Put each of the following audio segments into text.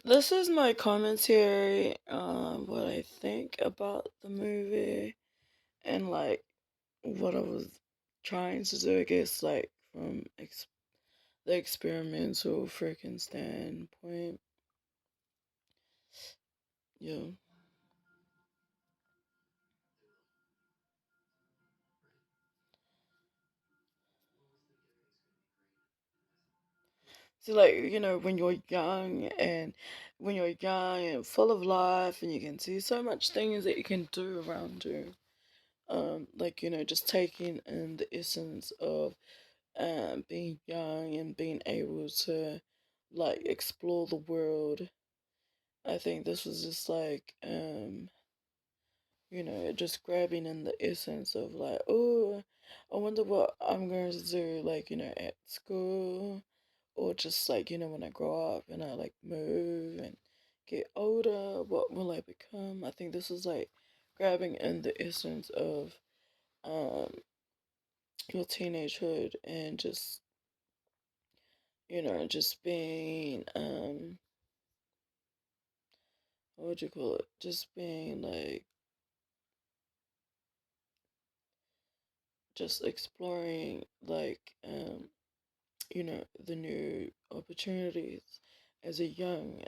This is my commentary on what I think about the movie and like what I was trying to do, I guess, like from the experimental freaking standpoint. Yeah. So like, when you're young and full of life and you can see so much things that you can do around you. Like, just taking in the essence of being young and being able to like explore the world. I think this was just like just grabbing in the essence of like, oh, I wonder what I'm going to do, like, at school, or just like, when I grow up and I like move and get older, what will I become? I think this is like grabbing in the essence of um your teenagehood and just being what would you call it? Just being like just exploring like the new opportunities as a young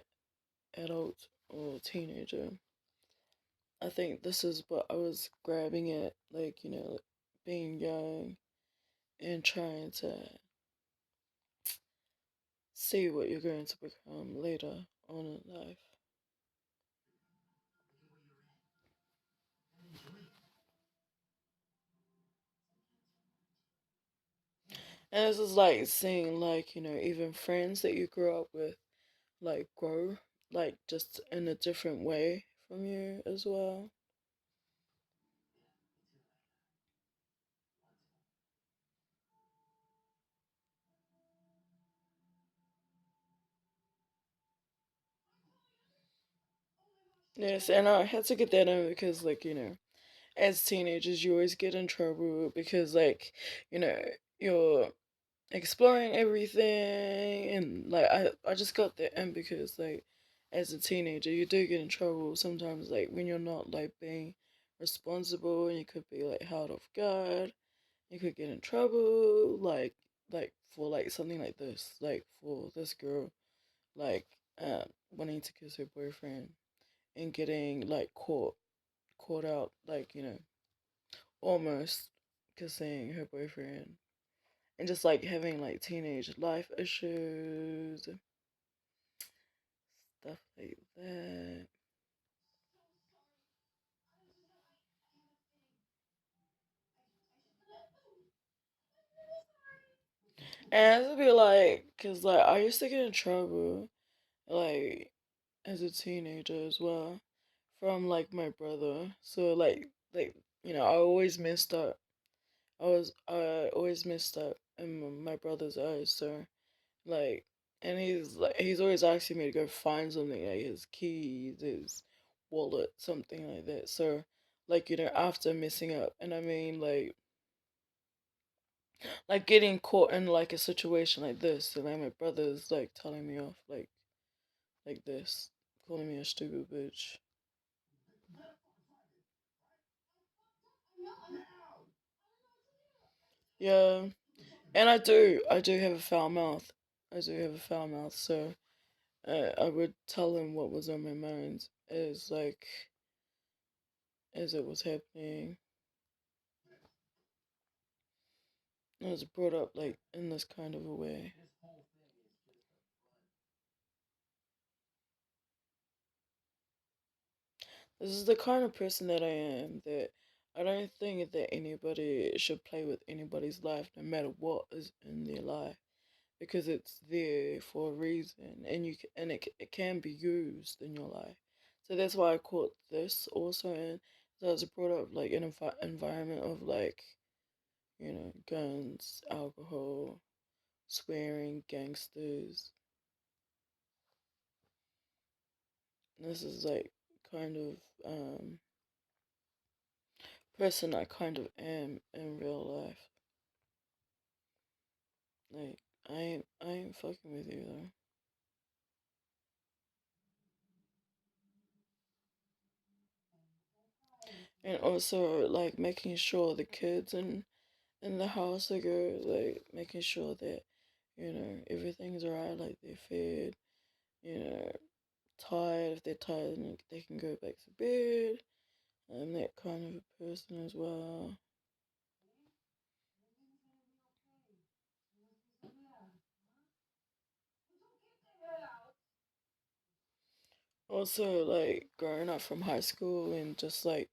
adult or teenager. I think this is what I was grabbing at, like, being young and trying to see what you're going to become later on in life. And this is like seeing like, even friends that you grew up with like grow like just in a different way from you as well. Yes, and I had to get that in because like, as teenagers you always get in trouble because like, you know, you're exploring everything and like I just got that in because like as a teenager you do get in trouble sometimes like when you're not like being responsible and you could be like held off guard. You could get in trouble like for like something like this, like for this girl like wanting to kiss her boyfriend and getting like caught out like almost kissing her boyfriend and just like having like teenage life issues, stuff like that. And it'd be like, cause like I used to get in trouble, like as a teenager as well, from like my brother. So like I always messed up. I always messed up in my brother's eyes. So like, and he's always asking me to go find something like his keys, his wallet, something like that. So like after messing up, and I mean like getting caught in like a situation like this, and like my brother's like telling me off like this, calling me a stupid bitch. Yeah, and I do have a foul mouth. I do have a foul mouth, so I would tell him what was on my mind as it was happening. I was brought up like in this kind of a way. This is the kind of person that I am, that I don't think that anybody should play with anybody's life no matter what is in their life because it's there for a reason and it can be used in your life. So that's why I caught this also in. So I was brought up like in an environment of like guns, alcohol, swearing, gangsters. This is like kind of person I kind of am in real life. Like I ain't fucking with you though. And also like making sure the kids in the house are good, like making sure that, everything's alright, like they're fed, you know, tired. If they're tired, then they can go back to bed. I'm that kind of a person as well. Also, like growing up from high school and just like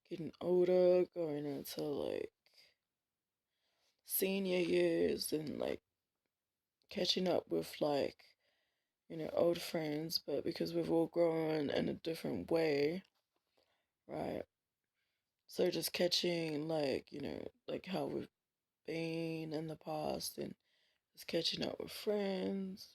getting older, going into like senior years and like catching up with like, old friends, but because we've all grown in a different way, right? So just catching like, like how we've been in the past and just catching up with friends.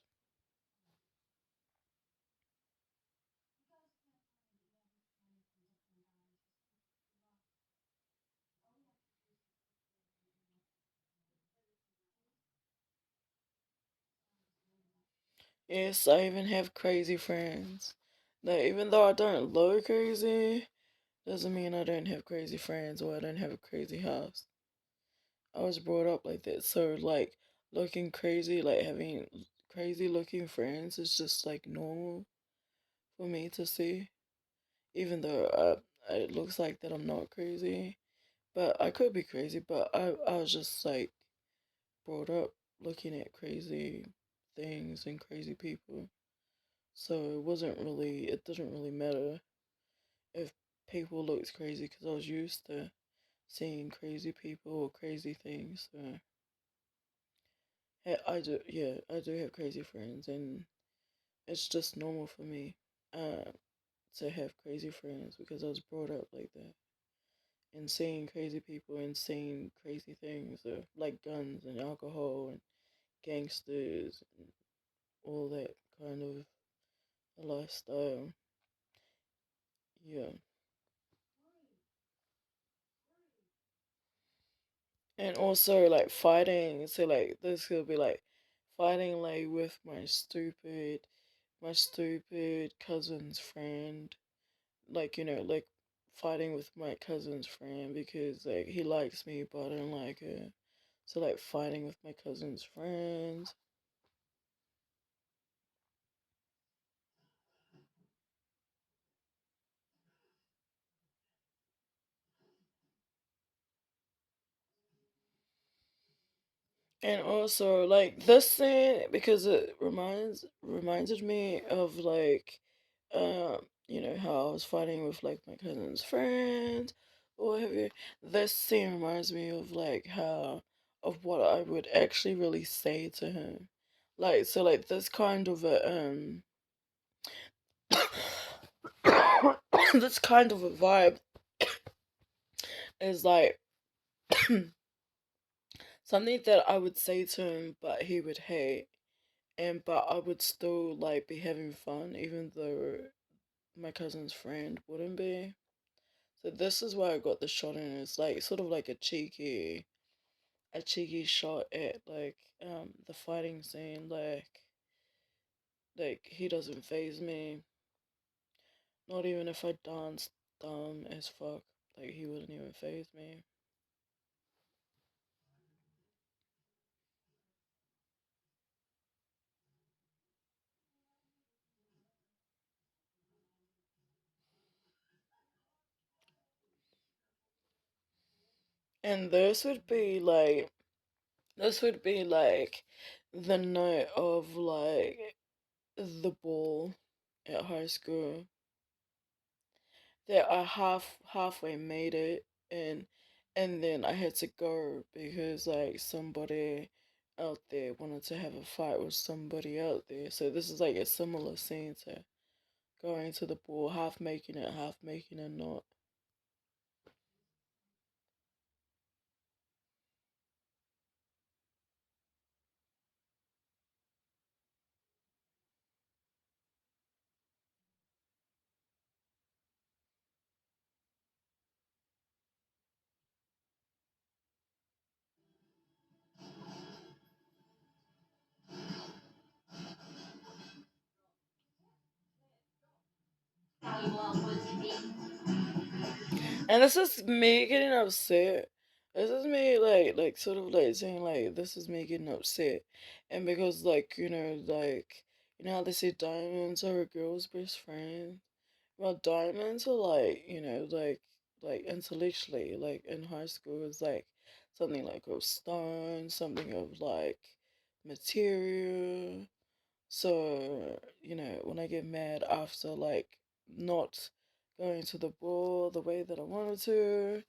Yes, I even have crazy friends. Like even though I don't look crazy, doesn't mean I don't have crazy friends or I don't have a crazy house. I was brought up like that. So like looking crazy, like having crazy looking friends is just like normal for me to see. Even though it looks like that I'm not crazy, but I could be crazy. But I was just like brought up looking at crazy things and crazy people. So it didn't really matter if people looked crazy because I was used to seeing crazy people or crazy things. So yeah, I do have crazy friends, and it's just normal for me uh, to have crazy friends because I was brought up like that. And seeing crazy people and seeing crazy things like guns and alcohol and gangsters and all that kind of lifestyle. Yeah. And also like fighting. So like this could be like fighting like with my stupid cousin's friend. Like, like fighting with my cousin's friend because like he likes me but I don't like her. So like fighting with my cousin's friends. And also like this scene because it reminded me of like how I was fighting with like my cousin's friend or what have you. This scene reminds me of like how of what I would actually really say to him. Like so like this kind of a this kind of a vibe is like something that I would say to him but he would hate, and but I would still like be having fun even though my cousin's friend wouldn't be. So this is why I got the shot in. It's like sort of like a cheeky shot at like the fighting scene. Like he doesn't phase me. Not even if I dance dumb as fuck. Like he wouldn't even phase me. And this would be like the night of like the ball at high school that I halfway made it, and then I had to go because like somebody out there wanted to have a fight with somebody out there. So this is like a similar scene to going to the ball, half making it not. And this is me getting upset. This is me like sort of like saying like this is me getting upset. And because like you know how they say diamonds are a girl's best friend? Well, diamonds are like intellectually, like in high school is like something like of stone, something of like material. So, when I get mad after like not going to the ball the way that I wanted to,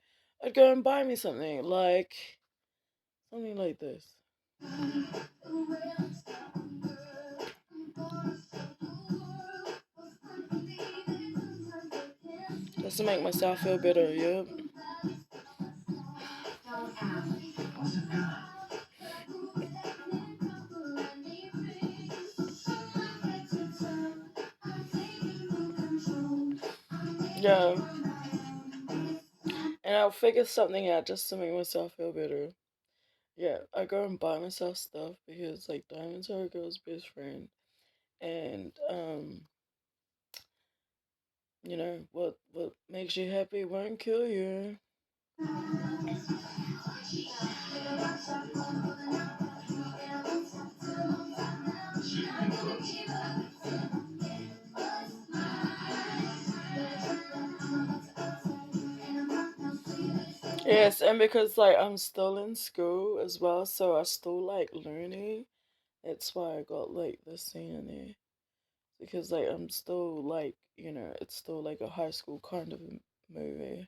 I'd go and buy me something like this. Just to make myself feel better, yep. Yeah. And I'll figure something out just to make myself feel better. Yeah, I go and buy myself stuff because like diamonds are a girl's best friend. And what makes you happy won't kill you. Yes, and because like I'm still in school as well, so I still like learning. That's why I got like this scene in there. Because like I'm still like, it's still like a high school kind of movie.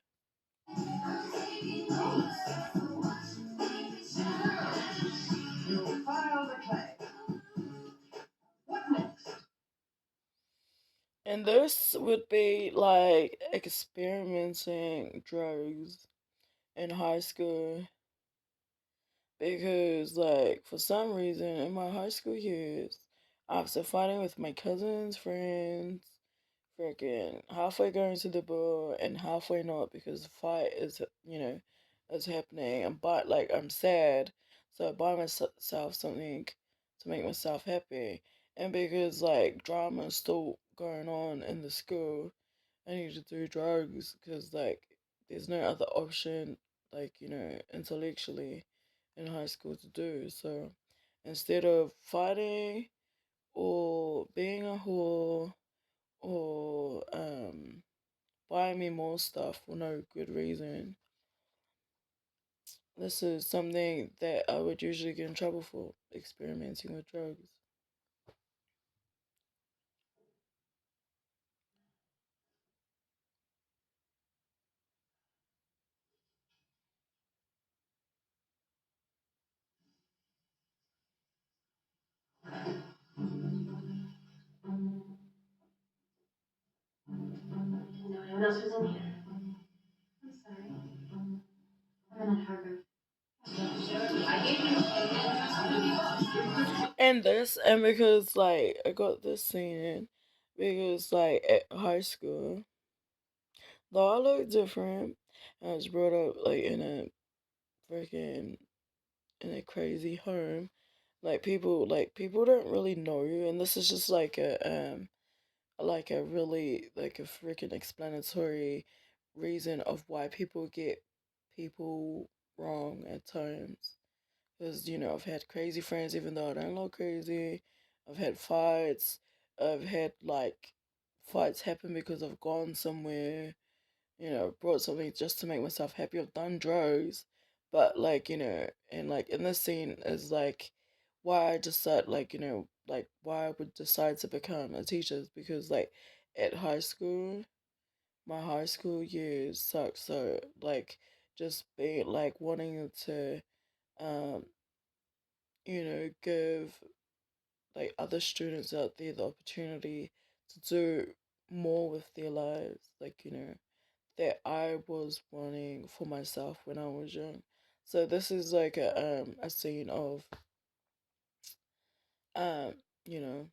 And this would be like experimenting drugs in high school because like for some reason in my high school years, after fighting with my cousins, friends, freaking halfway going to the bar and halfway not because the fight is happening and but like I'm sad, so I buy myself something to make myself happy. And because like drama is still going on in the school, I need to do drugs because like there's no other option, like intellectually in high school to do. So instead of fighting or being a whore or buying me more stuff for no good reason. This is something that I would usually get in trouble for, experimenting with drugs. No one else was in here. I'm sorry. I'm in that hard. And this, and because like I got this scene because like at high school, though I look different, I was brought up like freaking in a crazy home. Like people don't really know you, and this is just like a really like a freaking explanatory reason of why people get people wrong at times. Because I've had crazy friends even though I don't look crazy. I've had fights. I've had like fights happen because I've gone somewhere. Brought something just to make myself happy. I've done drugs, but like and like in this scene is like why I decide like why I would decide to become a teacher is because like at high school, my high school years sucked. So like just being like wanting to um give like other students out there the opportunity to do more with their lives, like that I was wanting for myself when I was young. So this is like a scene of um you know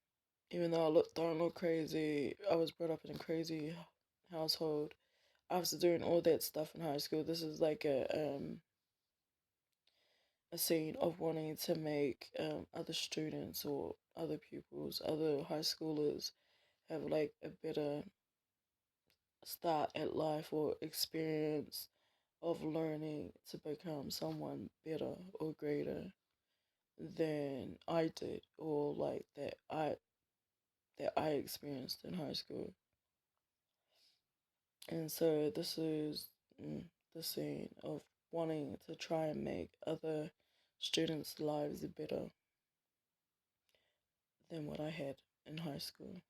even though don't look crazy, I was brought up in a crazy household. After doing all that stuff in high school, this is like a scene of wanting to make other students or other pupils, other high schoolers have like a better start at life or experience of learning to become someone better or greater than I did, or like that I experienced in high school. And so this is the scene of wanting to try and make other students' lives better than what I had in high school.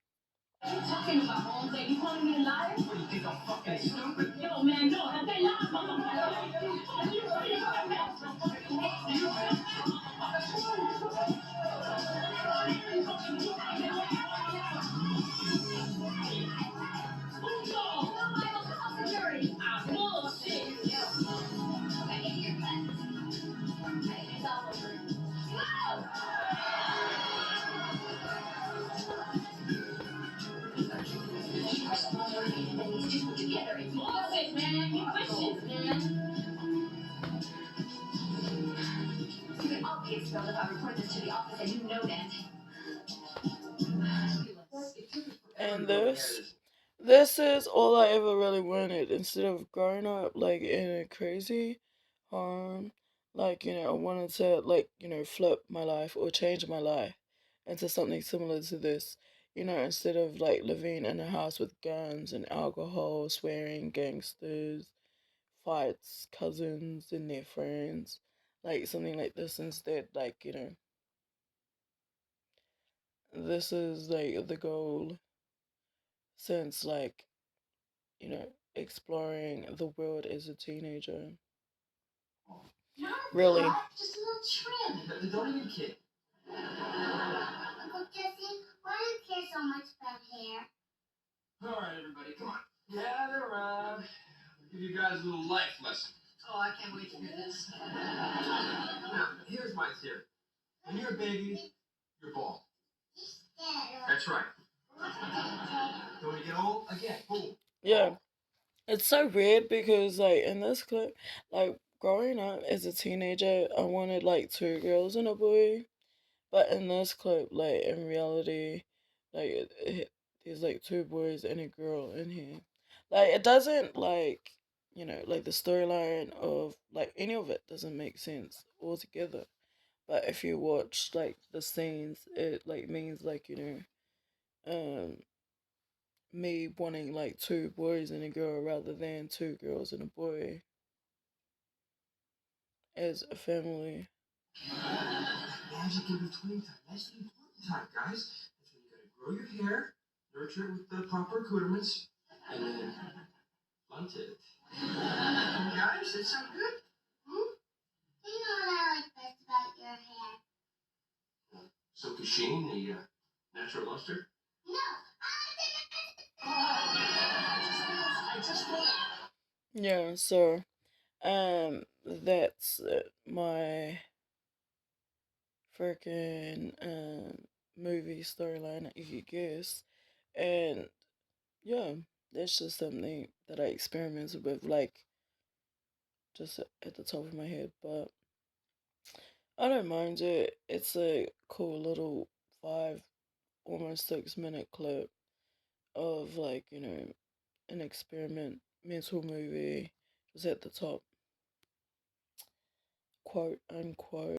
What you talking about, Holmes? Are you calling me a liar? What do you think, I'm fucking stupid? Yo, man, no, okay, lie, together. It's bullshit, man. You vicious, man. I'll be expelled if I report this to the office, and you know that. And this is all I ever really wanted. Instead of growing up like in a crazy home, like, I wanted to, like, flip my life or change my life into something similar to this. Instead of like living in a house with guns and alcohol, swearing, gangsters, fights, cousins and their friends, like something like this instead, like, this is like the goal since, like, exploring the world as a teenager. Not a Really. cut, just a little trim. Don't even kid. Uncle Jesse, why do you care so much about hair? All right, everybody, come on. Gather around. I'll give you guys a little life lesson. Oh, I can't wait to hear this. Now, here's my theory. When you're a baby, you're bald. That's right. Then when you get old, again, boom. Yeah. It's so weird because, like, in this clip, like, growing up as a teenager, I wanted, like, two girls and a boy. But in this clip, like, in reality, like, there's, like, two boys and a girl in here. Like, it doesn't, like, like, the storyline of, like, any of it doesn't make sense altogether. But if you watch, like, the scenes, it, like, means, like, um, me wanting like two boys and a girl rather than two girls and a boy as a family. Magic in between time. That's the important time, guys. That's when you gotta grow your hair, nurture it with the proper accoutrements, and then blunt it. Guys, that sound good? Hmm? You know what I like best about your hair? Silky sheen, the natural luster? No, Yeah, so that's my freaking movie storyline that you could guess. And yeah, that's just something that I experimented with, like, just at the top of my head, but I don't mind it. It's a cool little 5, almost 6 minute clip of, like, an experimental movie, just at the top, quote unquote.